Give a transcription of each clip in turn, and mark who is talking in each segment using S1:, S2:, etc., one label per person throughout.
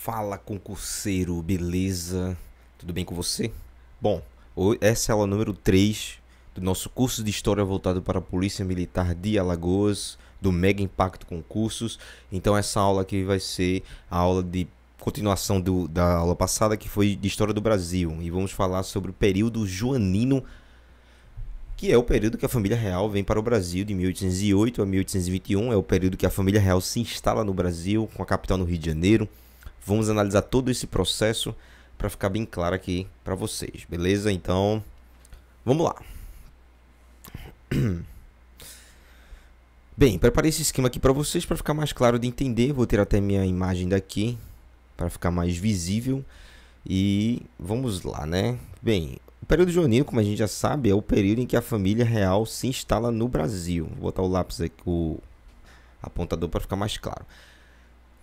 S1: Fala, concurseiro, beleza? Tudo bem com você? Bom, essa é a aula número 3 do nosso curso de História voltado para a Polícia Militar de Alagoas, do Mega Impacto Concursos. Então essa aula aqui vai ser a aula de continuação da aula passada, que foi de História do Brasil. E vamos falar sobre o período joanino, que é o período que a família real vem para o Brasil, de 1808 a 1821. É o período que a família real se instala no Brasil, com a capital no Rio de Janeiro. Vamos analisar todo esse processo para ficar bem claro aqui para vocês, beleza? Então, vamos lá. Bem, preparei esse esquema aqui para vocês para ficar mais claro de entender. Vou ter até minha imagem daqui para ficar mais visível. E vamos lá, né? Bem, o período joanino, como a gente já sabe, é o período em que a família real se instala no Brasil. Vou botar o lápis aqui, o apontador, para ficar mais claro.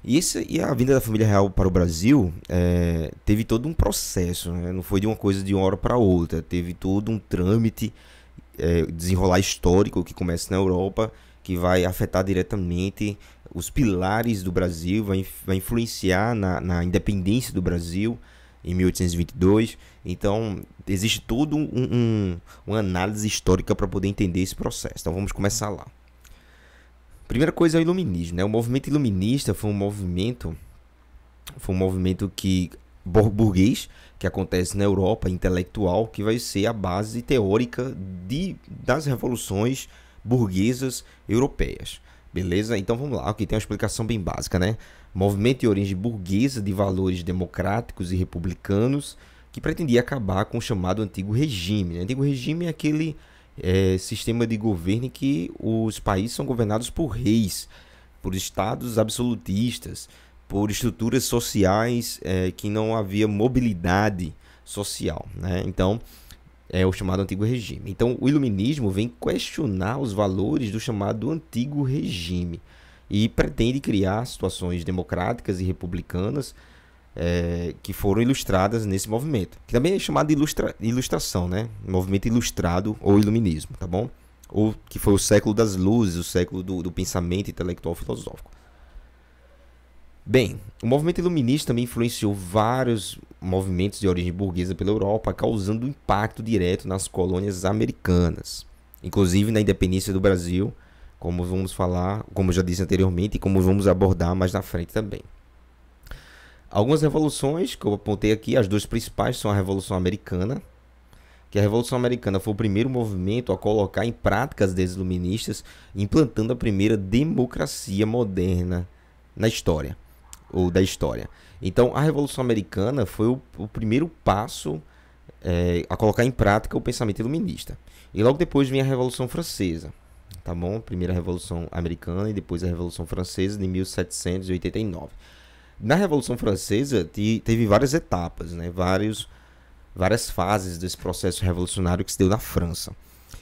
S1: E a vinda da família real para o Brasil teve todo um processo, né? Não foi de uma coisa de uma hora para outra. Teve todo um trâmite, desenrolar histórico que começa na Europa, que vai afetar diretamente os pilares do Brasil, vai influenciar na independência do Brasil em 1822. Então, existe toda uma análise histórica para poder entender esse processo. Então, vamos começar lá. Primeira coisa é o iluminismo, né? O movimento iluminista foi um movimento burguês, que acontece na Europa, intelectual, que vai ser a base teórica das revoluções burguesas europeias. Beleza? Então vamos lá, aqui tem uma explicação bem básica, né? Movimento de origem burguesa de valores democráticos e republicanos que pretendia acabar com o chamado Antigo Regime, né? Antigo Regime é aquele sistema de governo em que os países são governados por reis, por estados absolutistas, por estruturas sociais que não havia mobilidade social, né? Então, é o chamado Antigo Regime. Então, o iluminismo vem questionar os valores do chamado Antigo Regime e pretende criar situações democráticas e republicanas que foram ilustradas nesse movimento, que também é chamado de ilustração, né? Movimento ilustrado ou iluminismo, tá bom? Ou que foi o século das luzes, o século do pensamento intelectual filosófico. Bem, o movimento iluminista também influenciou vários movimentos de origem burguesa pela Europa, causando impacto direto nas colônias americanas, inclusive na independência do Brasil, como vamos falar, como eu já disse anteriormente, e como vamos abordar mais na frente também. Algumas revoluções que eu apontei aqui, as duas principais são a Revolução Americana, que a Revolução Americana foi o primeiro movimento a colocar em prática as ideias iluministas, implantando a primeira democracia moderna na história, ou da história. Então, a Revolução Americana foi o primeiro passo a colocar em prática o pensamento iluminista. E logo depois vem a Revolução Francesa, tá bom? Primeira Revolução Americana e depois a Revolução Francesa de 1789. Na Revolução Francesa teve várias etapas, né? Várias fases desse processo revolucionário que se deu na França.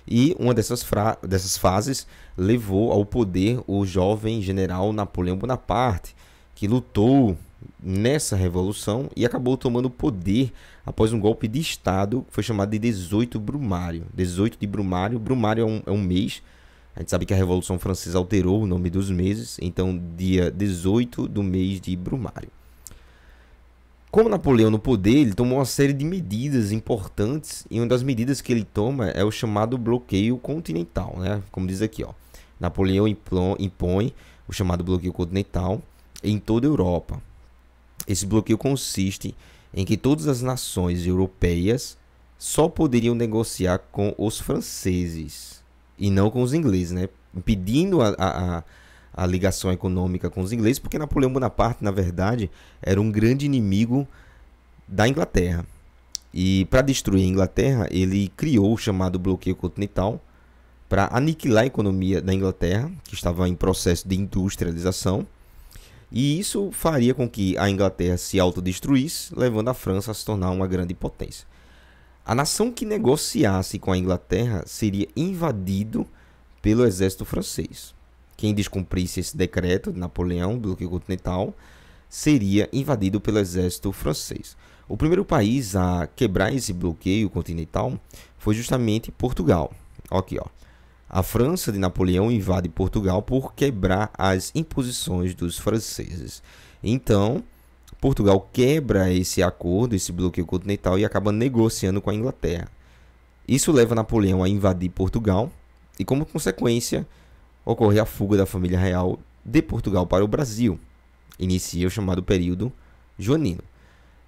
S1: E uma dessas fases levou ao poder o jovem general Napoleão Bonaparte, que lutou nessa revolução e acabou tomando poder após um golpe de Estado que foi chamado de 18 Brumário. 18 de Brumário. Brumário é um mês. A gente sabe que a Revolução Francesa alterou o nome dos meses, então dia 18 do mês de Brumário. Como Napoleão no poder, ele tomou uma série de medidas importantes, e uma das medidas que ele toma é o chamado bloqueio continental, né? Como diz aqui, ó. Napoleão impõe o chamado bloqueio continental em toda a Europa. Esse bloqueio consiste em que todas as nações europeias só poderiam negociar com os franceses e não com os ingleses, né? Impedindo a ligação econômica com os ingleses, porque Napoleão Bonaparte, na verdade, era um grande inimigo da Inglaterra. E para destruir a Inglaterra, ele criou o chamado bloqueio continental para aniquilar a economia da Inglaterra, que estava em processo de industrialização. E isso faria com que a Inglaterra se autodestruísse, levando a França a se tornar uma grande potência. A nação que negociasse com a Inglaterra seria invadido pelo exército francês. Quem descumprisse esse decreto de Napoleão, bloqueio continental, seria invadido pelo exército francês. O primeiro país a quebrar esse bloqueio continental foi justamente Portugal. Aqui, ó. A França de Napoleão invade Portugal por quebrar as imposições dos franceses. Então, Portugal quebra esse acordo, esse bloqueio continental e acaba negociando com a Inglaterra. Isso leva Napoleão a invadir Portugal e, como consequência, ocorre a fuga da família real de Portugal para o Brasil. Inicia o chamado período joanino.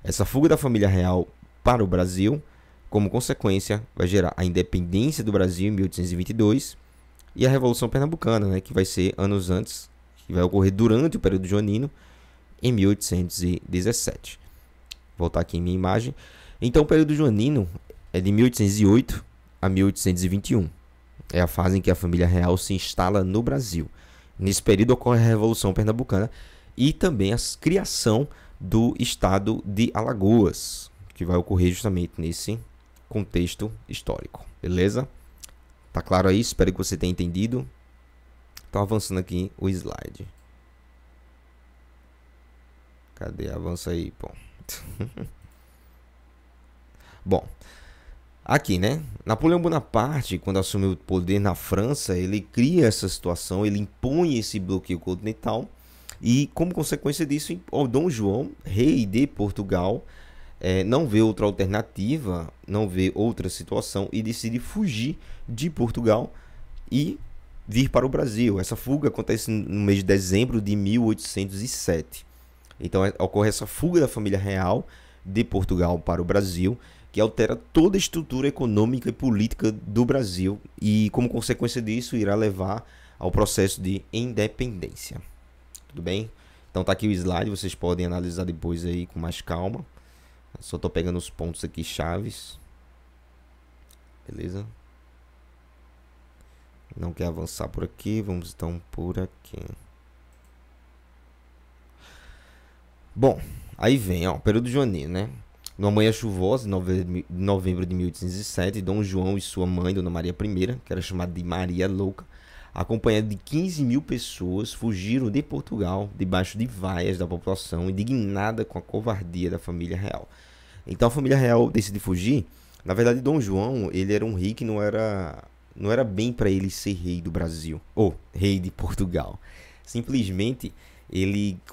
S1: Essa fuga da família real para o Brasil, como consequência, vai gerar a independência do Brasil em 1822 e a Revolução Pernambucana, né, que vai ser anos antes, que vai ocorrer durante o período joanino, em 1817. Vou voltar aqui em minha imagem. Então, o período joanino é de 1808 a 1821. É a fase em que a família real se instala no Brasil. Nesse período ocorre a Revolução Pernambucana e também a criação do estado de Alagoas, que vai ocorrer justamente nesse contexto histórico. Beleza? Tá claro aí? Espero que você tenha entendido. Estou avançando aqui o slide. Cadê? Avança aí, pô. Bom, aqui, né? Napoleão Bonaparte, quando assumiu o poder na França, ele cria essa situação, ele impõe esse bloqueio continental e, como consequência disso, o Dom João, rei de Portugal, não vê outra alternativa, não vê outra situação e decide fugir de Portugal e vir para o Brasil. Essa fuga acontece no mês de dezembro de 1807. Então ocorre essa fuga da família real de Portugal para o Brasil, que altera toda a estrutura econômica e política do Brasil e, como consequência disso, irá levar ao processo de independência. Tudo bem? Então tá aqui o slide, vocês podem analisar depois aí com mais calma. Só estou pegando os pontos aqui chaves. Beleza? Não quer avançar por aqui, vamos então por aqui. Bom, aí vem, ó, período joanino, né? Numa manhã chuvosa, de novembro de 1807, Dom João e sua mãe, Dona Maria I, que era chamada de Maria Louca, acompanhada de 15 mil pessoas, fugiram de Portugal, debaixo de vaias da população, indignada com a covardia da família real. Então a família real decide fugir. Na verdade, Dom João, ele era um rei que não era bem para ele ser rei do Brasil, ou rei de Portugal. Simplesmente,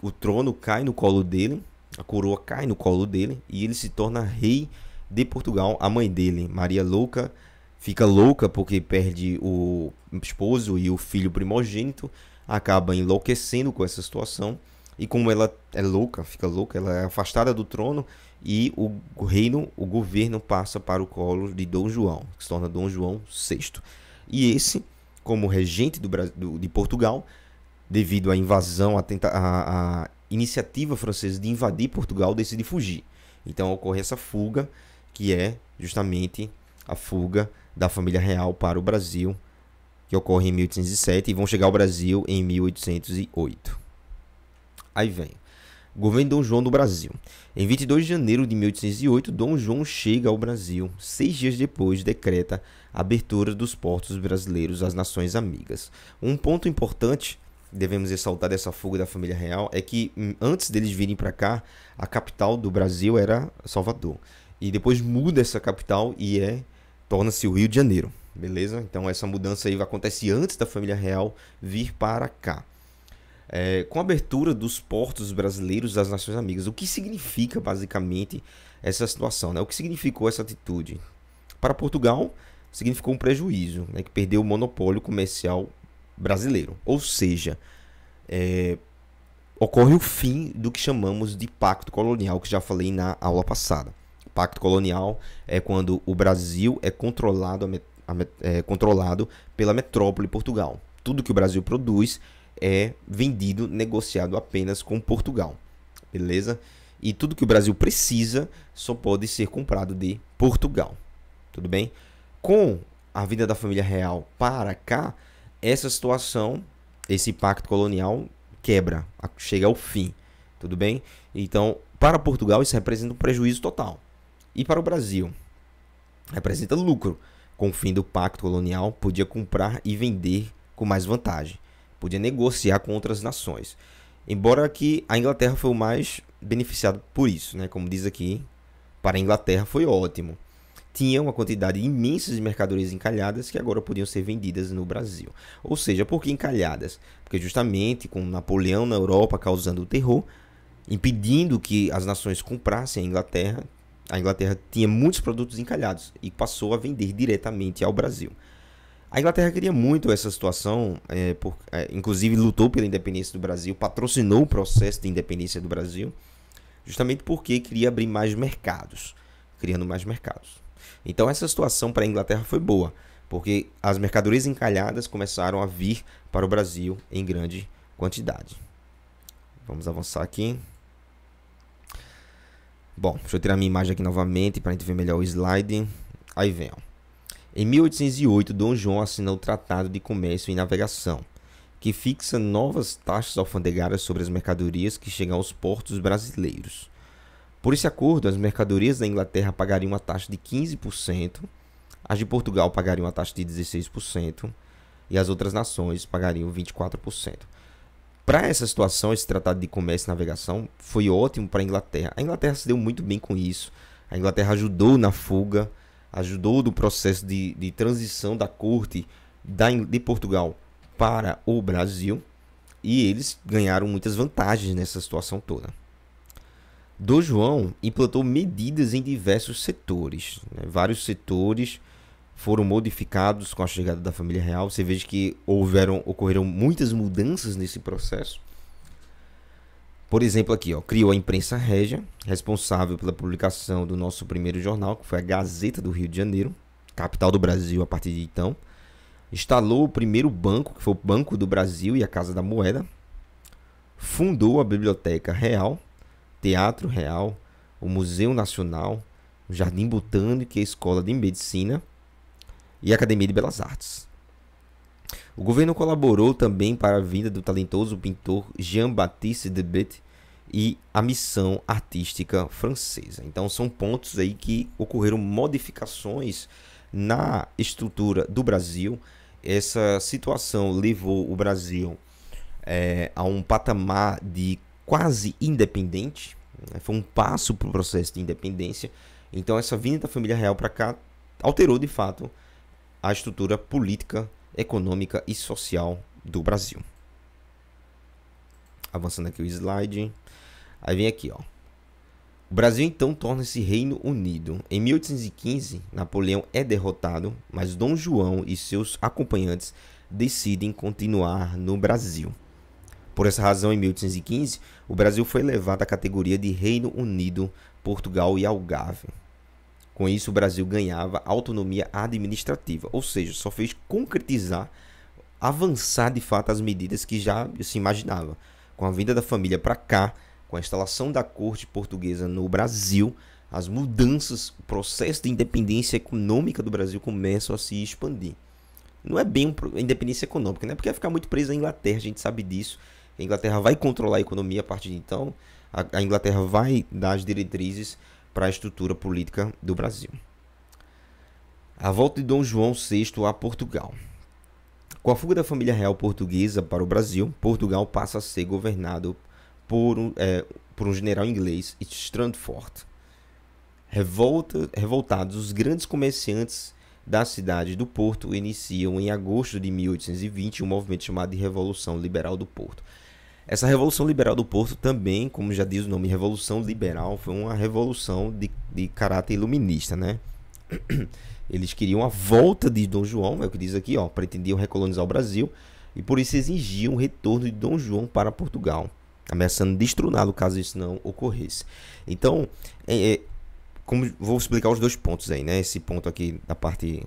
S1: o trono cai no colo dele, a coroa cai no colo dele, e ele se torna rei de Portugal. A mãe dele, Maria Louca, fica louca porque perde o esposo e o filho primogênito, acaba enlouquecendo com essa situação, e como ela é louca, fica louca, ela é afastada do trono, e o governo passa para o colo de Dom João, que se torna Dom João VI. E esse, como regente de Portugal, devido à invasão, a iniciativa francesa de invadir Portugal, decide fugir. Então ocorre essa fuga, que é justamente a fuga da família real para o Brasil, que ocorre em 1807 e vão chegar ao Brasil em 1808. Aí vem o governo de Dom João do Brasil. Em 22 de janeiro de 1808, Dom João chega ao Brasil. 6 dias depois, decreta a abertura dos portos brasileiros às nações amigas. Um ponto importante devemos ressaltar dessa fuga da família real é que antes deles virem para cá, a capital do Brasil era Salvador. E depois muda essa capital e torna-se o Rio de Janeiro. Beleza? Então essa mudança aí acontece antes da família real vir para cá. Com a abertura dos portos brasileiros às nações amigas. O que significa basicamente essa situação, né? O que significou essa atitude? Para Portugal, significou um prejuízo, né? Que perdeu o monopólio comercial brasileiro. Ou seja, ocorre o fim do que chamamos de pacto colonial, que já falei na aula passada. Pacto colonial é quando o Brasil é controlado pela metrópole Portugal. Tudo que o Brasil produz é vendido, negociado apenas com Portugal. Beleza? E tudo que o Brasil precisa só pode ser comprado de Portugal. Tudo bem? Com a vinda da família real para cá, essa situação, esse pacto colonial quebra, chega ao fim. Tudo bem? Então, para Portugal, isso representa um prejuízo total. E para o Brasil, representa lucro. Com o fim do pacto colonial, podia comprar e vender com mais vantagem. Podia negociar com outras nações. Embora que a Inglaterra foi o mais beneficiado por isso, né? Como diz aqui, para a Inglaterra foi ótimo. Tinha uma quantidade imensa de mercadorias encalhadas que agora podiam ser vendidas no Brasil. Ou seja, por que encalhadas? Porque justamente com Napoleão na Europa causando o terror, impedindo que as nações comprassem a Inglaterra. A Inglaterra tinha muitos produtos encalhados e passou a vender diretamente ao Brasil. A Inglaterra queria muito essa situação, inclusive lutou pela independência do Brasil, patrocinou o processo de independência do Brasil, justamente porque queria abrir mais mercados, criando mais mercados. Então essa situação para a Inglaterra foi boa, porque as mercadorias encalhadas começaram a vir para o Brasil em grande quantidade. Vamos avançar aqui. Bom, deixa eu tirar minha imagem aqui novamente para a gente ver melhor o slide. Aí vem, ó. Em 1808, Dom João assinou o Tratado de Comércio e Navegação, que fixa novas taxas alfandegárias sobre as mercadorias que chegam aos portos brasileiros. Por esse acordo, as mercadorias da Inglaterra pagariam uma taxa de 15%, as de Portugal pagariam uma taxa de 16% e as outras nações pagariam 24%. Para essa situação, esse Tratado de Comércio e Navegação foi ótimo para a Inglaterra. A Inglaterra se deu muito bem com isso. A Inglaterra ajudou na fuga, ajudou no processo de transição da corte de Portugal para o Brasil, e eles ganharam muitas vantagens nessa situação toda. Dom João implantou medidas em diversos setores, né? Vários setores foram modificados com a chegada da família real. Você veja que ocorreram muitas mudanças nesse processo. Por exemplo, aqui, ó, criou a imprensa régia, responsável pela publicação do nosso primeiro jornal, que foi a Gazeta do Rio de Janeiro, capital do Brasil a partir de então. Instalou o primeiro banco, que foi o Banco do Brasil e a Casa da Moeda. Fundou a Biblioteca Real, Teatro Real, o Museu Nacional, o Jardim Botânico e a Escola de Medicina e a Academia de Belas Artes. O governo colaborou também para a vinda do talentoso pintor Jean-Baptiste Debet e a missão artística francesa. Então são pontos aí que ocorreram modificações na estrutura do Brasil. Essa situação levou o Brasil a um patamar de quase independente, né? Foi um passo para o processo de independência. Então essa vinda da família real para cá alterou de fato a estrutura política, econômica e social do Brasil. Avançando aqui o slide. Aí vem aqui, ó. O Brasil então torna-se Reino Unido. Em 1815, Napoleão é derrotado, mas Dom João e seus acompanhantes decidem continuar no Brasil. Por essa razão, em 1815, o Brasil foi elevado à categoria de Reino Unido, Portugal e Algarve. Com isso, o Brasil ganhava autonomia administrativa, ou seja, só fez concretizar, avançar de fato as medidas que já se imaginava. Com a vinda da família para cá, com a instalação da corte portuguesa no Brasil, as mudanças, o processo de independência econômica do Brasil começam a se expandir. Não é bem a independência econômica, né? Porque vai ficar muito preso à Inglaterra, a gente sabe disso. A Inglaterra vai controlar a economia a partir de então. A Inglaterra vai dar as diretrizes para a estrutura política do Brasil. A volta de Dom João VI a Portugal. Com a fuga da família real portuguesa para o Brasil, Portugal passa a ser governado por um general inglês, Strangford. Revoltados, os grandes comerciantes da cidade do Porto iniciam em agosto de 1820 um movimento chamado de Revolução Liberal do Porto. Essa Revolução Liberal do Porto também, como já diz o nome, Revolução Liberal, foi uma revolução de caráter iluminista, né? Eles queriam a volta de Dom João, é o que diz aqui, ó, pretendiam recolonizar o Brasil e por isso exigiam o retorno de Dom João para Portugal, ameaçando destroná-lo caso isso não ocorresse. Então, como vou explicar os dois pontos aí, né? Esse ponto aqui da parte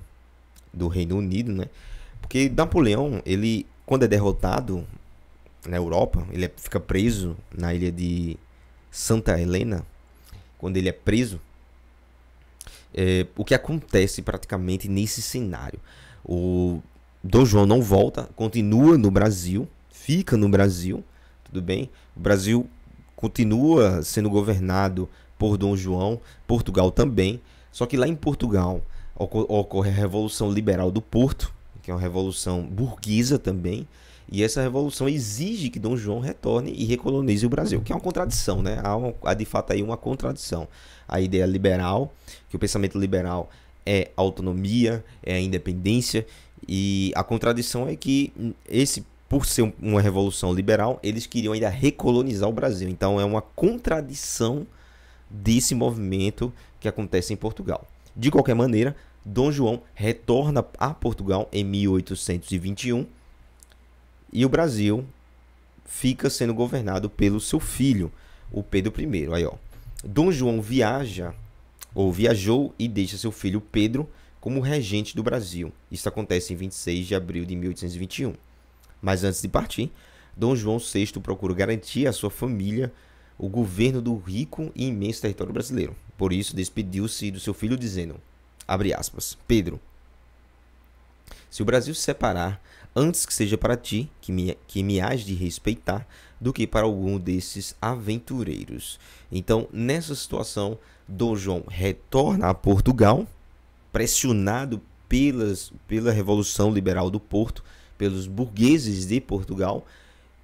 S1: do Reino Unido, né? Porque Napoleão, ele, quando é derrotado na Europa, ele fica preso na ilha de Santa Helena. Quando ele é preso, o que acontece praticamente nesse cenário? O Dom João não volta, continua no Brasil, fica no Brasil, tudo bem? O Brasil continua sendo governado por Dom João, Portugal também, só que lá em Portugal ocorre a Revolução Liberal do Porto, que é uma revolução burguesa também, e essa revolução exige que Dom João retorne e recolonize o Brasil, que é uma contradição, né? Há de fato aí uma contradição. A ideia liberal, que o pensamento liberal é a autonomia, é a independência, e a contradição é que esse por ser uma revolução liberal, eles queriam ainda recolonizar o Brasil. Então é uma contradição desse movimento que acontece em Portugal. De qualquer maneira, Dom João retorna a Portugal em 1821 e o Brasil fica sendo governado pelo seu filho, o Pedro I. Aí, ó. Dom João viajou e deixa seu filho Pedro como regente do Brasil. Isso acontece em 26 de abril de 1821. Mas antes de partir, Dom João VI procura garantir à sua família o governo do rico e imenso território brasileiro. Por isso, despediu-se do seu filho dizendo, abre aspas, Pedro, se o Brasil se separar, antes que seja para ti, que me hás de respeitar, do que para algum desses aventureiros. Então, nessa situação, Dom João retorna a Portugal, pressionado pela Revolução Liberal do Porto, pelos burgueses de Portugal,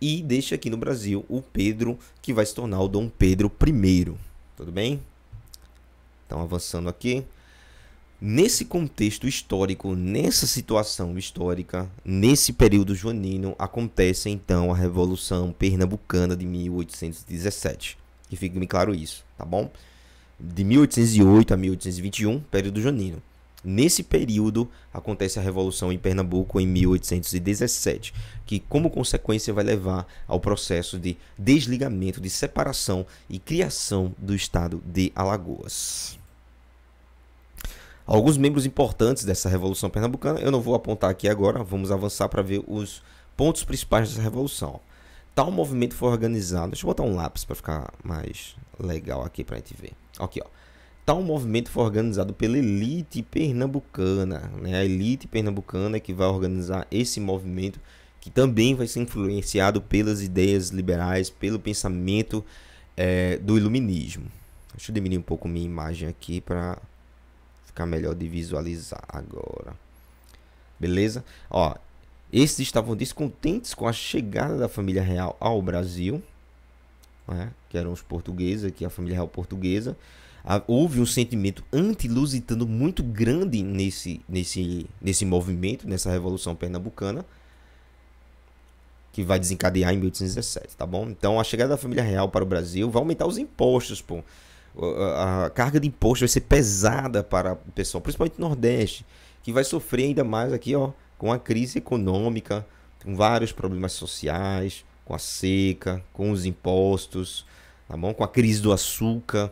S1: e deixa aqui no Brasil o Pedro, que vai se tornar o Dom Pedro I. Tudo bem? Então, avançando aqui. Nesse contexto histórico, nessa situação histórica, nesse período joanino, acontece então a Revolução Pernambucana de 1817. Que fique bem claro isso, tá bom? De 1808 a 1821, período joanino. Nesse período, acontece a Revolução em Pernambuco em 1817, que como consequência vai levar ao processo de desligamento, de separação e criação do estado de Alagoas. Alguns membros importantes dessa Revolução Pernambucana, eu não vou apontar aqui agora, vamos avançar para ver os pontos principais dessa revolução. Tal movimento foi organizado, deixa eu botar um lápis para ficar mais legal aqui para a gente ver. Aqui, ó. Tal movimento foi organizado pela elite pernambucana, né? A elite pernambucana que vai organizar esse movimento, que também vai ser influenciado pelas ideias liberais, pelo pensamento do iluminismo. Deixa eu diminuir um pouco minha imagem aqui para ficar melhor de visualizar agora. Beleza? Ó, esses estavam descontentes com a chegada da família real ao Brasil, né? Que eram os portugueses, aqui a família real portuguesa. Houve um sentimento anti-lusitano muito grande nesse movimento, nessa Revolução Pernambucana, que vai desencadear em 1817, tá bom? Então, a chegada da família real para o Brasil vai aumentar os impostos, pô. A carga de imposto vai ser pesada para o pessoal, principalmente no Nordeste, que vai sofrer ainda mais aqui, ó, com a crise econômica, com vários problemas sociais, com a seca, com os impostos, tá bom? Com a crise do açúcar.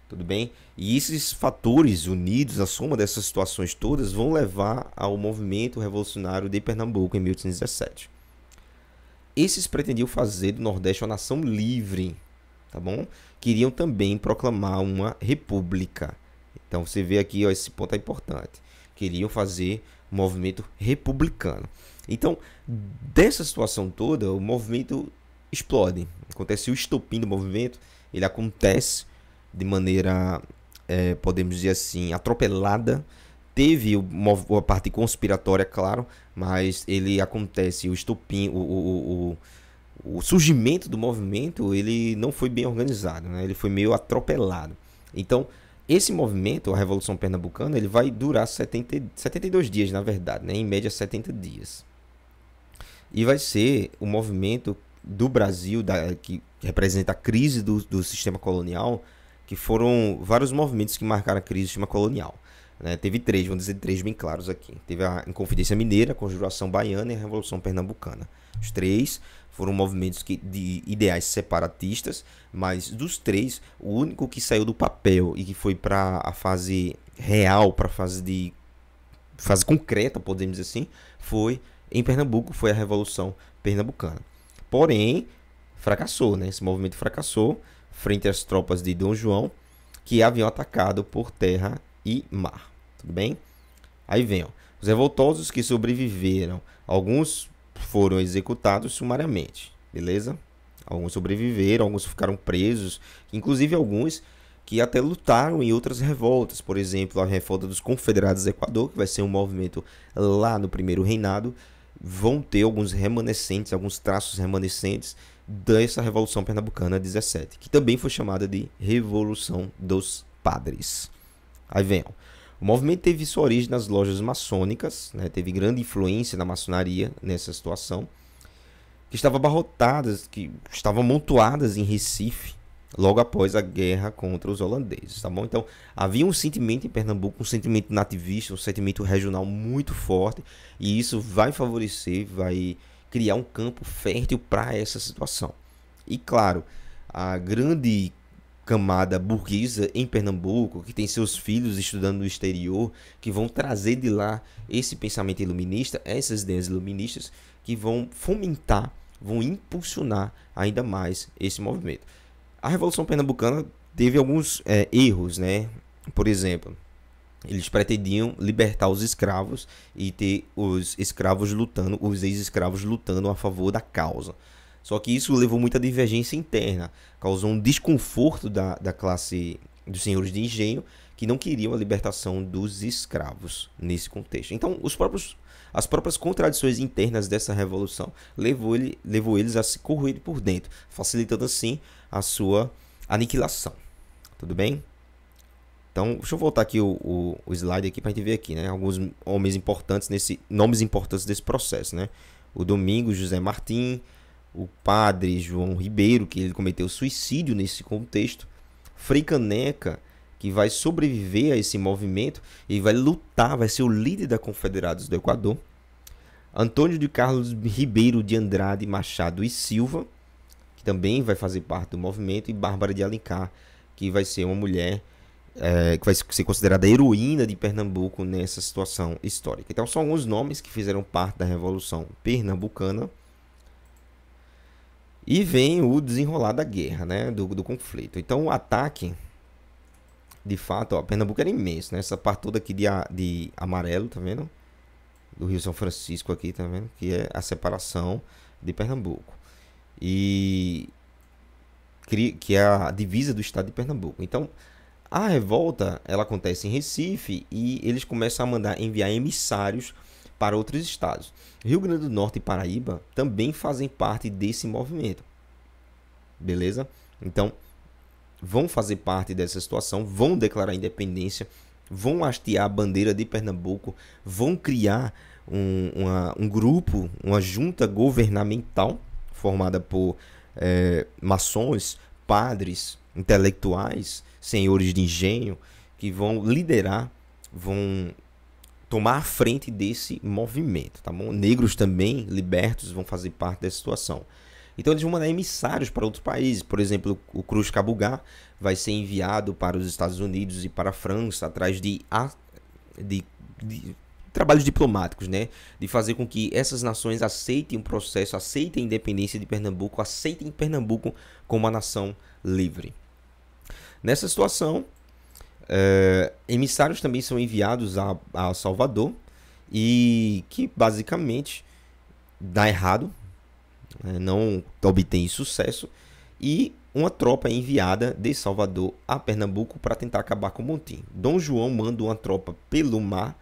S1: Tudo bem? E esses fatores unidos, a soma dessas situações todas, vão levar ao movimento revolucionário de Pernambuco em 1817. Esses pretendiam fazer do Nordeste uma nação livre, tá bom? Queriam também proclamar uma república. Então você vê aqui, ó, esse ponto é importante. Queriam fazer um movimento republicano. Então, dessa situação toda, o movimento explode. Acontece o estopim do movimento, ele acontece de maneira, podemos dizer assim, atropelada. Teve a parte conspiratória, claro, mas ele acontece, o estopim, o surgimento do movimento, ele não foi bem organizado, né? Ele foi meio atropelado. Então, esse movimento, a Revolução Pernambucana, ele vai durar 72 dias, na verdade, né? Em média 70 dias. E vai ser o movimento do Brasil, que representa a crise do sistema colonial, que foram vários movimentos que marcaram a crise do sistema colonial, né? Teve três, vamos dizer três bem claros aqui. Teve a Inconfidência Mineira, a Conjuração Baiana e a Revolução Pernambucana. Os três foram movimentos de ideais separatistas, mas dos três, o único que saiu do papel e que foi para a fase real, para a fase concreta, podemos dizer assim, foi em Pernambuco, foi a Revolução Pernambucana. Porém, fracassou, né? Esse movimento fracassou frente às tropas de Dom João, que haviam atacado por terra e mar. Tudo bem? Aí vem, ó, os revoltosos que sobreviveram. Alguns foram executados sumariamente, beleza? Alguns sobreviveram, alguns ficaram presos, inclusive alguns que até lutaram em outras revoltas. Por exemplo, a revolta dos Confederados do Equador, que vai ser um movimento lá no primeiro reinado, vão ter alguns remanescentes, alguns traços remanescentes dessa Revolução Pernambucana 17, que também foi chamada de Revolução dos Padres. Aí vem, ó. O movimento teve sua origem nas lojas maçônicas, né? Teve grande influência na maçonaria nessa situação. que estavam abarrotadas, que estavam amontoadas em Recife, logo após a guerra contra os holandeses, tá bom? Então, havia um sentimento em Pernambuco, um sentimento nativista, um sentimento regional muito forte, e isso vai favorecer, vai criar um campo fértil para essa situação. E claro, a grande camada burguesa em Pernambuco, que tem seus filhos estudando no exterior, que vão trazer de lá esse pensamento iluminista, essas ideias iluministas, que vão fomentar, vão impulsionar ainda mais esse movimento. A Revolução Pernambucana teve alguns erros, né? Por exemplo, eles pretendiam libertar os escravos e ter os escravos lutando, os ex-escravos lutando a favor da causa. Só que isso levou muita divergência interna, causou um desconforto da classe dos senhores de engenho que não queriam a libertação dos escravos nesse contexto. Então, as próprias contradições internas dessa revolução levou eles a se corroer por dentro, facilitando assim a sua aniquilação. Tudo bem? Então, deixa eu voltar aqui o slide aqui para a gente ver aqui, né? Alguns nomes importantes desse processo, né? O Domingos José Martim, o padre João Ribeiro, que ele cometeu suicídio nesse contexto, Frei Caneca, que vai sobreviver a esse movimento e vai lutar, vai ser o líder da Confederados do Equador, Antônio de Carlos Ribeiro de Andrade Machado e Silva, que também vai fazer parte do movimento, e Bárbara de Alencar, que vai ser uma mulher que vai ser considerada a heroína de Pernambuco nessa situação histórica. Então são alguns nomes que fizeram parte da Revolução Pernambucana. E vem o desenrolar da guerra, né, do conflito. Então o ataque, de fato, ó, Pernambuco era imenso, né? Essa parte toda aqui de amarelo, tá vendo? Do Rio São Francisco aqui, tá vendo? Que é a separação de Pernambuco. E que é a divisa do estado de Pernambuco. Então, a revolta, ela acontece em Recife e eles começam a enviar emissários para outros estados. Rio Grande do Norte e Paraíba também fazem parte desse movimento. Beleza? Então, vão fazer parte dessa situação, vão declarar independência, vão hastear a bandeira de Pernambuco, vão criar um grupo, uma junta governamental formada por maçons, padres, intelectuais, senhores de engenho, que vão liderar, vão tomar a frente desse movimento, tá bom? Negros também, libertos, vão fazer parte dessa situação. Então eles vão mandar emissários para outros países. Por exemplo, o Cruz Cabugá vai ser enviado para os Estados Unidos e para a França atrás de trabalhos diplomáticos, né? De fazer com que essas nações aceitem o processo, aceitem a independência de Pernambuco, aceitem Pernambuco como uma nação livre. Nessa situação, emissários também são enviados a Salvador e que basicamente dá errado, não obtém sucesso, e uma tropa é enviada de Salvador a Pernambuco para tentar acabar com Montim. Dom João manda uma tropa pelo mar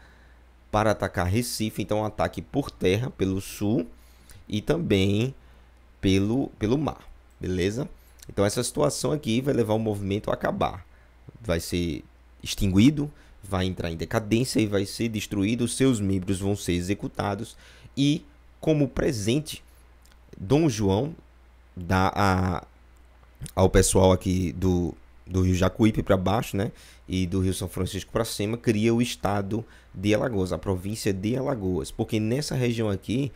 S1: para atacar Recife, então um ataque por terra pelo sul e também pelo mar, beleza? Então essa situação aqui vai levar o movimento a acabar, vai ser extinguido, vai entrar em decadência e vai ser destruído, seus membros vão ser executados e, como presente, Dom João dá ao pessoal aqui do Rio Jacuípe para baixo, né, e do Rio São Francisco para cima, cria o estado de Alagoas, a província de Alagoas, porque nessa região aqui,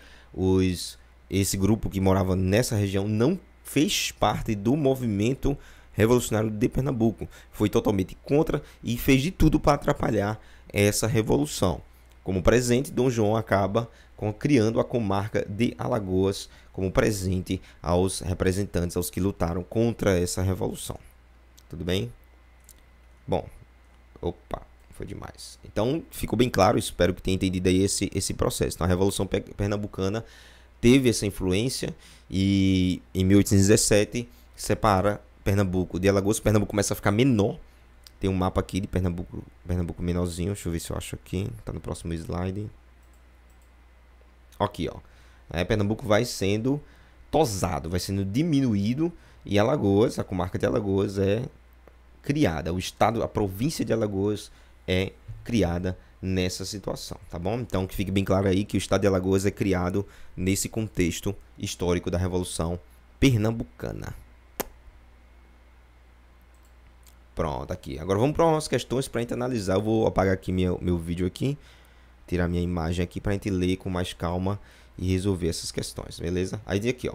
S1: esse grupo que morava nessa região não fez parte do movimento revolucionário de Pernambuco, foi totalmente contra e fez de tudo para atrapalhar essa revolução. Como presente, Dom João acaba criando a comarca de Alagoas como presente aos representantes, aos que lutaram contra essa revolução. Tudo bem? Bom, foi demais. Então, ficou bem claro, espero que tenha entendido aí esse processo. Então, a Revolução Pernambucana teve essa influência e em 1817 separa Pernambuco de Alagoas. Pernambuco começa a ficar menor. Tem um mapa aqui de Pernambuco menorzinho. Deixa eu ver se eu acho aqui. Tá no próximo slide. Aqui, ó. Pernambuco vai sendo tosado, vai sendo diminuído. E Alagoas, a comarca de Alagoas é criada. O estado, a província de Alagoas é criada nessa situação, tá bom? Então que fique bem claro aí que o estado de Alagoas é criado nesse contexto histórico da Revolução Pernambucana. Pronto, aqui. Agora vamos para umas questões para a gente analisar. Eu vou apagar aqui meu vídeo aqui, tirar minha imagem aqui para a gente ler com mais calma e resolver essas questões, beleza? Aí tem aqui, ó.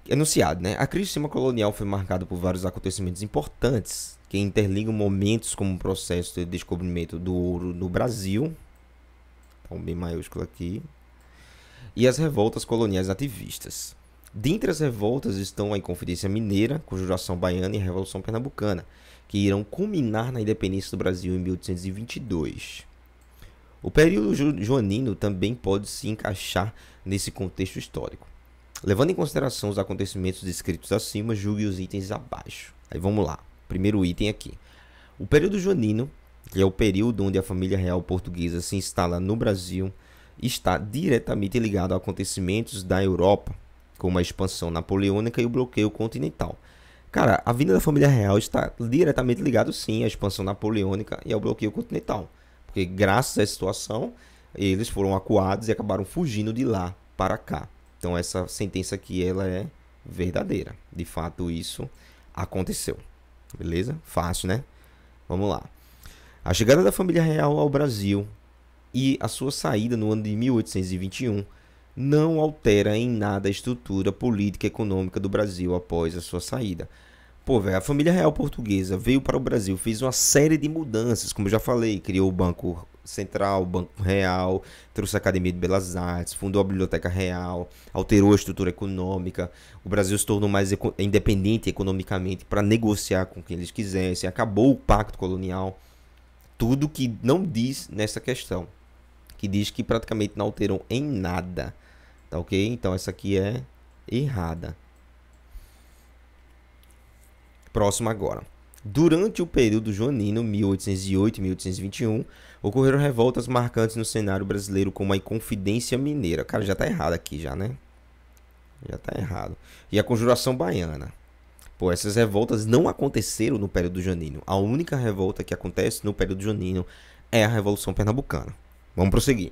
S1: Enunciado, né? A crise do sistema colonial foi marcada por vários acontecimentos importantes que interligam momentos como o processo de descobrimento do ouro no Brasil, então bem maiúsculo aqui, e as revoltas coloniais ativistas. Dentre as revoltas estão a Inconfidência Mineira, Conjuração Baiana e a Revolução Pernambucana, que irão culminar na independência do Brasil em 1822. O período joanino também pode se encaixar nesse contexto histórico. Levando em consideração os acontecimentos descritos acima, julgue os itens abaixo. Aí vamos lá. Primeiro item aqui. O período joanino, que é o período onde a família real portuguesa se instala no Brasil, está diretamente ligado a acontecimentos da Europa, como a expansão napoleônica e o bloqueio continental. Cara, a vinda da família real está diretamente ligado sim à expansão napoleônica e ao bloqueio continental. Porque graças a essa situação, eles foram acuados e acabaram fugindo de lá para cá. Então essa sentença aqui ela é verdadeira. De fato isso aconteceu. Beleza? Fácil, né? Vamos lá. A chegada da família real ao Brasil e a sua saída no ano de 1821 não altera em nada a estrutura política e econômica do Brasil após a sua saída. Pô, velho, a família real portuguesa veio para o Brasil, fez uma série de mudanças, como eu já falei, criou o Banco Central, o Banco Real, trouxe a Academia de Belas Artes, fundou a Biblioteca Real, alterou a estrutura econômica, o Brasil se tornou mais independente economicamente para negociar com quem eles quisessem, acabou o pacto colonial, tudo que não diz nessa questão, que diz que praticamente não alteram em nada, tá ok? Então essa aqui é errada. Próximo agora. Durante o período joanino, 1808 e 1821, ocorreram revoltas marcantes no cenário brasileiro, como a Inconfidência Mineira. Cara, já tá errado aqui já, né? Já tá errado. E a Conjuração Baiana. Pô, essas revoltas não aconteceram no período joanino. A única revolta que acontece no período joanino é a Revolução Pernambucana. Vamos prosseguir.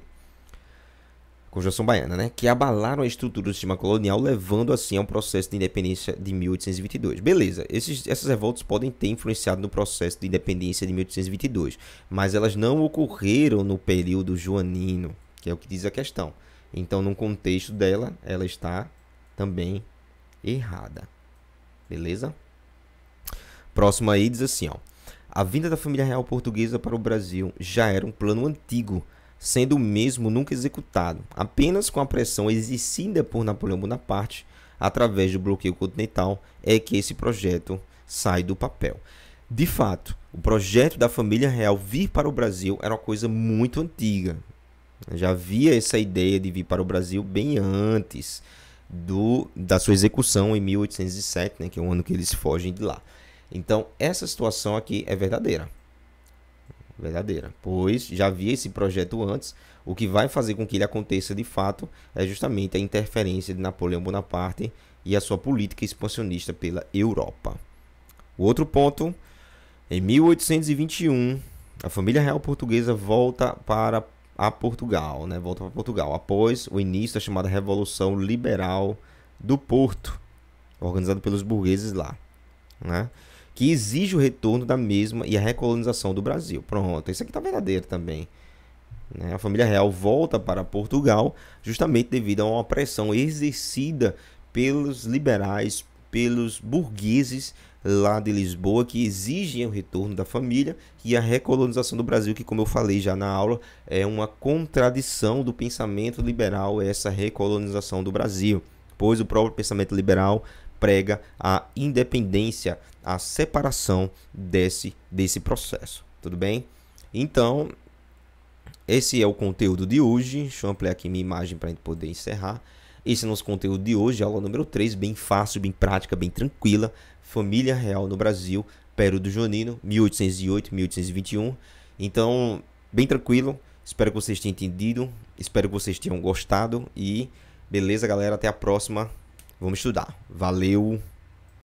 S1: Conjuração Baiana, né? Que abalaram a estrutura do sistema colonial, levando assim ao processo de independência de 1822. Beleza, essas revoltas podem ter influenciado no processo de independência de 1822, mas elas não ocorreram no período joanino, que é o que diz a questão. Então, no contexto dela, ela está também errada. Beleza? Próximo aí diz assim, ó. A vinda da família real portuguesa para o Brasil já era um plano antigo, sendo o mesmo nunca executado, apenas com a pressão exercida por Napoleão Bonaparte, através do bloqueio continental, é que esse projeto sai do papel. De fato, o projeto da família real vir para o Brasil era uma coisa muito antiga. Já havia essa ideia de vir para o Brasil bem antes da sua execução em 1807, né, que é o ano que eles fogem de lá. Então, essa situação aqui é verdadeira. Verdadeira, pois já havia esse projeto antes. O que vai fazer com que ele aconteça de fato é justamente a interferência de Napoleão Bonaparte e a sua política expansionista pela Europa. O outro ponto, em 1821, a família real portuguesa volta para Portugal, né? Volta para Portugal após o início da chamada Revolução Liberal do Porto, organizada pelos burgueses lá, né? Que exige o retorno da mesma e a recolonização do Brasil. Pronto, isso aqui está verdadeiro também. A família real volta para Portugal justamente devido a uma pressão exercida pelos liberais, pelos burgueses lá de Lisboa, que exigem o retorno da família e a recolonização do Brasil, que, como eu falei já na aula, é uma contradição do pensamento liberal, essa recolonização do Brasil, pois o próprio pensamento liberal prega a independência, a separação desse processo. Tudo bem? Então, esse é o conteúdo de hoje. Deixa eu ampliar aqui minha imagem para a gente poder encerrar. Esse é o nosso conteúdo de hoje, aula número 3, bem fácil, bem prática, bem tranquila. Família real no Brasil, período joanino, 1808, 1821. Então, bem tranquilo. Espero que vocês tenham entendido. Espero que vocês tenham gostado. E beleza, galera. Até a próxima. Vamos estudar. Valeu!